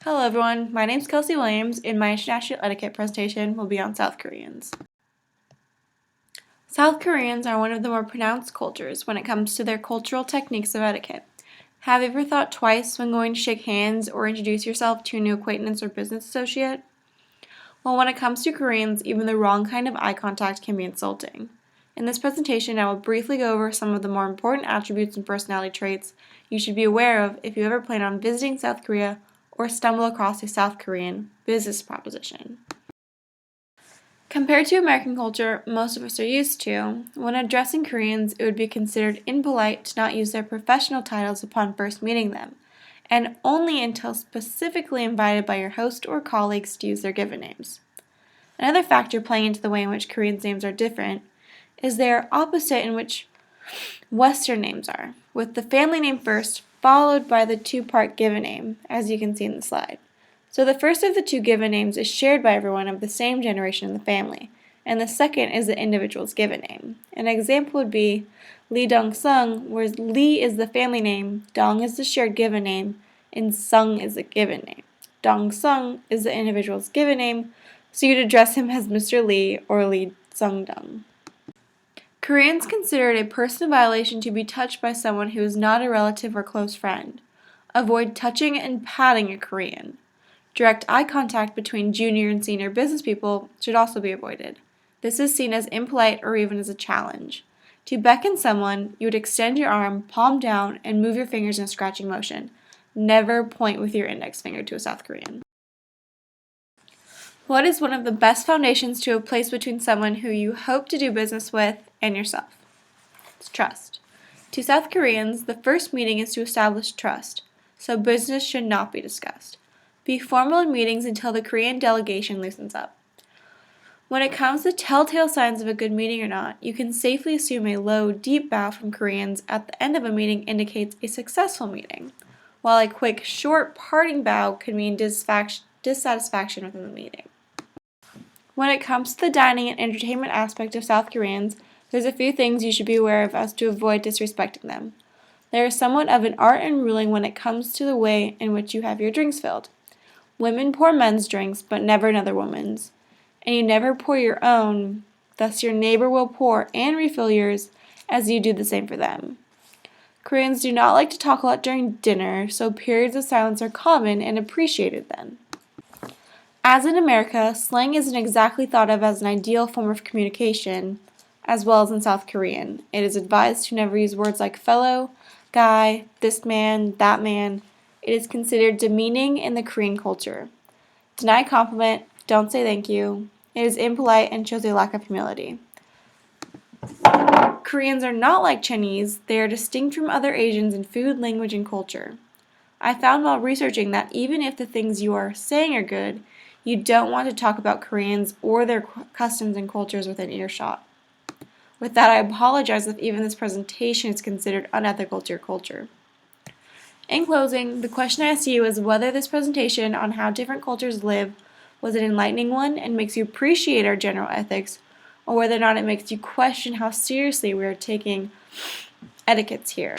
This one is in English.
Hello everyone, my name is Kelsey Williams and my international etiquette presentation will be on South Koreans. South Koreans are one of the more pronounced cultures when it comes to their cultural techniques of etiquette. Have you ever thought twice when going to shake hands or introduce yourself to a new acquaintance or business associate? Well, when it comes to Koreans, even the wrong kind of eye contact can be insulting. In this presentation, I will briefly go over some of the more important attributes and personality traits you should be aware of if you ever plan on visiting South Korea or stumble across a South Korean business proposition. Compared to American culture, most of us are used to, when addressing Koreans, it would be considered impolite to not use their professional titles upon first meeting them, and only until specifically invited by your host or colleagues to use their given names. Another factor playing into the way in which Koreans' names are different is they are opposite in which Western names are, with the family name first, followed by the two-part given name, as you can see in the slide. So the first of the two given names is shared by everyone of the same generation in the family, and the second is the individual's given name. An example would be Lee Dong-sung, where Lee is the family name, Dong is the shared given name, and Sung is the given name. Dong-sung is the individual's given name, so you'd address him as Mr. Lee or Lee Sung-dong. Koreans consider it a personal violation to be touched by someone who is not a relative or close friend. Avoid touching and patting a Korean. Direct eye contact between junior and senior business people should also be avoided. This is seen as impolite or even as a challenge. To beckon someone, you would extend your arm, palm down, and move your fingers in a scratching motion. Never point with your index finger to a South Korean. What is one of the best foundations to a place between someone who you hope to do business with and yourself? It's trust. To South Koreans, the first meeting is to establish trust, so business should not be discussed. Be formal in meetings until the Korean delegation loosens up. When it comes to telltale signs of a good meeting or not, you can safely assume a low, deep bow from Koreans at the end of a meeting indicates a successful meeting, while a quick, short parting bow could mean dissatisfaction within the meeting. When it comes to the dining and entertainment aspect of South Koreans, there's a few things you should be aware of as to avoid disrespecting them. There is somewhat of an art in ruling when it comes to the way in which you have your drinks filled. Women pour men's drinks, but never another woman's. And you never pour your own, thus your neighbor will pour and refill yours as you do the same for them. Koreans do not like to talk a lot during dinner, so periods of silence are common and appreciated then. As in America, slang isn't exactly thought of as an ideal form of communication, as well as in South Korean. It is advised to never use words like fellow, guy, this man, that man. It is considered demeaning in the Korean culture. Deny compliment, don't say thank you. It is impolite and shows a lack of humility. Koreans are not like Chinese. They are distinct from other Asians in food, language, and culture. I found while researching that even if the things you are saying are good, you don't want to talk about Koreans or their customs and cultures within earshot. With that, I apologize if even this presentation is considered unethical to your culture. In closing, the question I asked you is whether this presentation on how different cultures live was an enlightening one and makes you appreciate our general ethics, or whether or not it makes you question how seriously we are taking etiquettes here.